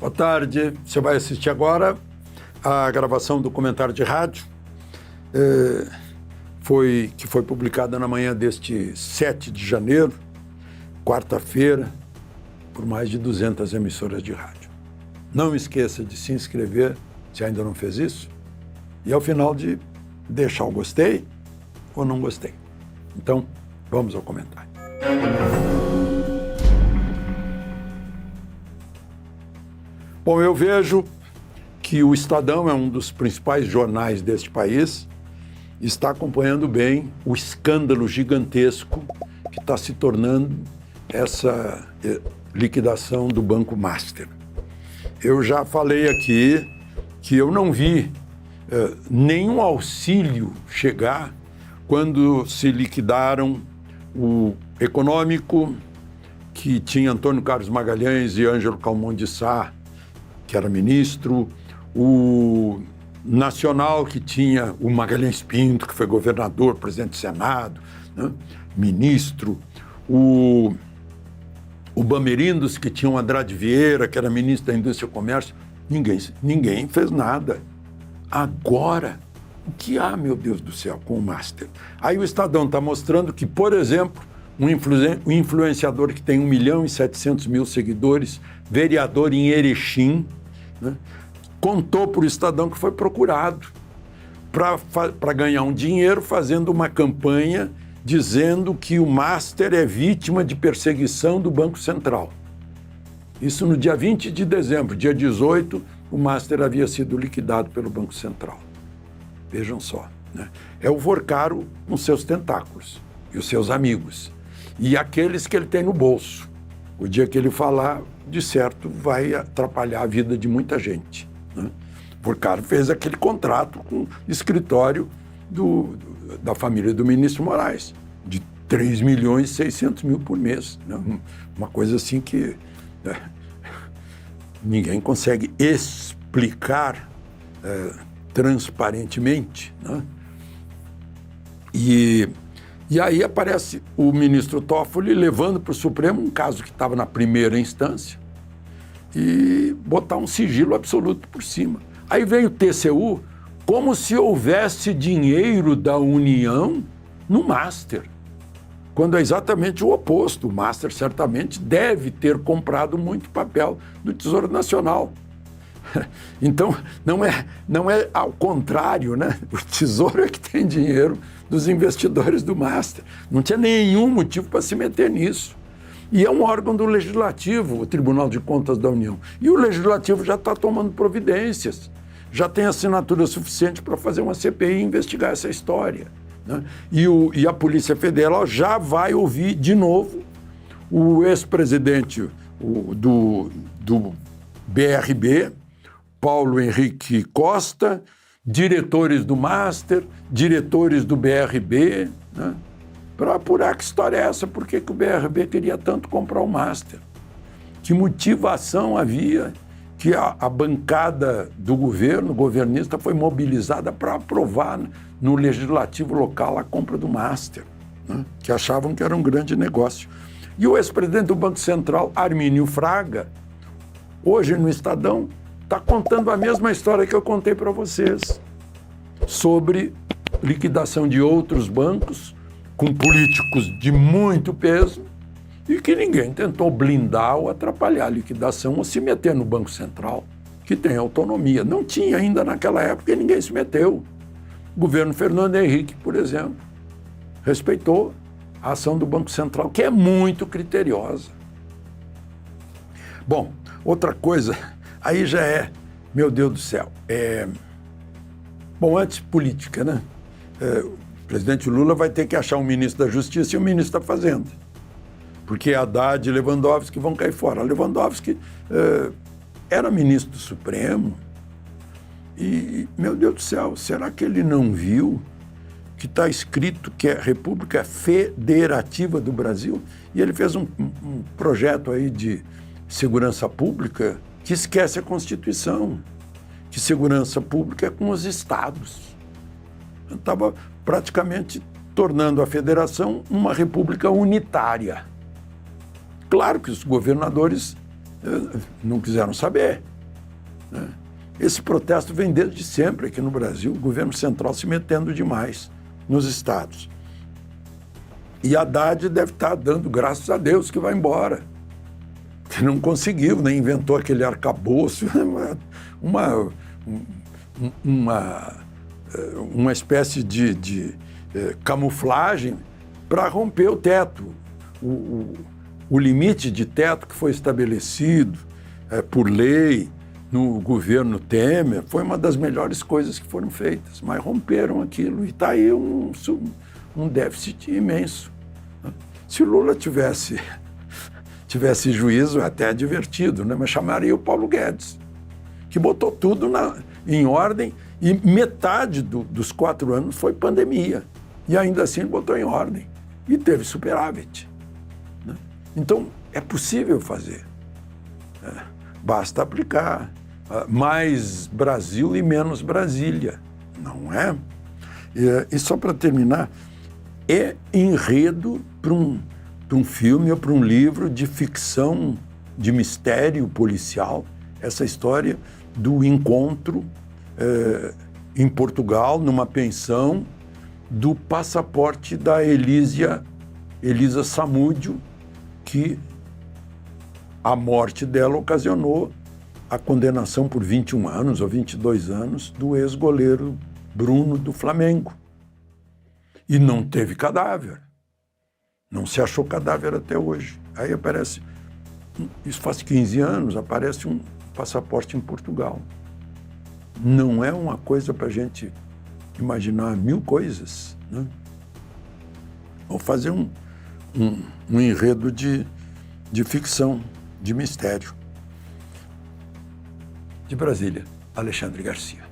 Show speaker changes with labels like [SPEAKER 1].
[SPEAKER 1] Boa tarde. Você vai assistir agora a gravação do comentário de rádio que foi publicada na manhã deste 7 de janeiro, quarta-feira, por mais de 200 emissoras de rádio. Não esqueça de se inscrever, se ainda não fez isso, e ao final de deixar o gostei ou não gostei. Então, vamos ao comentário. Bom, eu vejo que o Estadão é um dos principais jornais deste país, está acompanhando bem o escândalo gigantesco que está se tornando essa liquidação do Banco Master. Eu já falei aqui que eu não vi nenhum auxílio chegar quando se liquidaram o Econômico, que tinha Antônio Carlos Magalhães e Ângelo Calmon de Sá, que era ministro, o Nacional, que tinha o Magalhães Pinto, que foi governador, presidente do Senado, né? Ministro, o Bamerindos, que tinha o Andrade Vieira, que era ministro da Indústria e Comércio. Ninguém fez nada. Agora, o que há, meu Deus do céu, com o Master? Aí o Estadão está mostrando que, por exemplo, um influenciador que tem 1.700.000 seguidores, vereador em Erechim, né, contou para o Estadão que foi procurado para ganhar um dinheiro fazendo uma campanha dizendo que o Master é vítima de perseguição do Banco Central. Isso no dia 20 de dezembro. Dia 18, o Master havia sido liquidado pelo Banco Central. Vejam só, né? É o Vorcaro com seus tentáculos e os seus amigos. E aqueles que ele tem no bolso. O dia que ele falar, de certo, vai atrapalhar a vida de muita gente, né? O Vorcaro fez aquele contrato com o escritório da família do ministro Moraes, de 3.600.000 por mês, né? Uma coisa assim que ninguém consegue explicar transparentemente, né? E aí aparece o ministro Toffoli levando para o Supremo um caso que estava na primeira instância e botar um sigilo absoluto por cima. Aí vem o TCU como se houvesse dinheiro da União no Master, quando é exatamente o oposto. O Master certamente deve ter comprado muito papel do Tesouro Nacional. Então, não é ao contrário, né? O Tesouro é que tem dinheiro dos investidores do Master. Não tinha nenhum motivo para se meter nisso. E é um órgão do Legislativo, o Tribunal de Contas da União. E o Legislativo já está tomando providências, já tem assinatura suficiente para fazer uma CPI e investigar essa história, né? E a Polícia Federal já vai ouvir de novo o ex-presidente do BRB, Paulo Henrique Costa, diretores do Master, diretores do BRB, né, para apurar que história é essa, por que o BRB queria tanto comprar o Master, que motivação havia, que a bancada do governo, governista, foi mobilizada para aprovar no legislativo local a compra do Master, né, que achavam que era um grande negócio. E o ex-presidente do Banco Central, Armínio Fraga, hoje no Estadão, está contando a mesma história que eu contei para vocês, sobre liquidação de outros bancos com políticos de muito peso e que ninguém tentou blindar ou atrapalhar a liquidação ou se meter no Banco Central, que tem autonomia. Não tinha ainda naquela época e ninguém se meteu. O governo Fernando Henrique, por exemplo, respeitou a ação do Banco Central, que é muito criteriosa. Bom, outra coisa, aí já é, meu Deus do céu, bom, antes política, né? O presidente Lula vai ter que achar um ministro da Justiça e um ministro da Fazenda, porque Haddad e Lewandowski vão cair fora. Lewandowski era ministro do Supremo e, meu Deus do céu, será que ele não viu que está escrito que é República Federativa do Brasil? E ele fez um projeto aí de segurança pública que esquece a Constituição, que segurança pública é com os estados. Estava praticamente tornando a federação uma república unitária. Claro que os governadores não quiseram saber, né? Esse protesto vem desde sempre aqui no Brasil, o governo central se metendo demais nos estados. E Haddad deve estar dando graças a Deus que vai embora. Que não conseguiu, nem inventou aquele arcabouço, uma espécie de camuflagem para romper o teto. O limite de teto que foi estabelecido por lei no governo Temer foi uma das melhores coisas que foram feitas, mas romperam aquilo e está aí um déficit imenso. Se o Lula tivesse juízo, até divertido, né? Mas chamaria o Paulo Guedes, que botou tudo em ordem e metade dos 4 anos foi pandemia. E ainda assim botou em ordem e teve superávit, né? Então, é possível fazer. Basta aplicar mais Brasil e menos Brasília, não é? E só para terminar, é enredo para um filme ou para um livro de ficção, de mistério policial, essa história do encontro em Portugal, numa pensão, do passaporte da Elisa Samúdio, que a morte dela ocasionou a condenação por 21 anos ou 22 anos do ex-goleiro Bruno do Flamengo. E não teve cadáver. Não se achou cadáver até hoje. Aí aparece, isso faz 15 anos, aparece um passaporte em Portugal. Não é uma coisa para a gente imaginar 1000 coisas, né? Vou fazer um enredo de ficção, de mistério. De Brasília, Alexandre Garcia.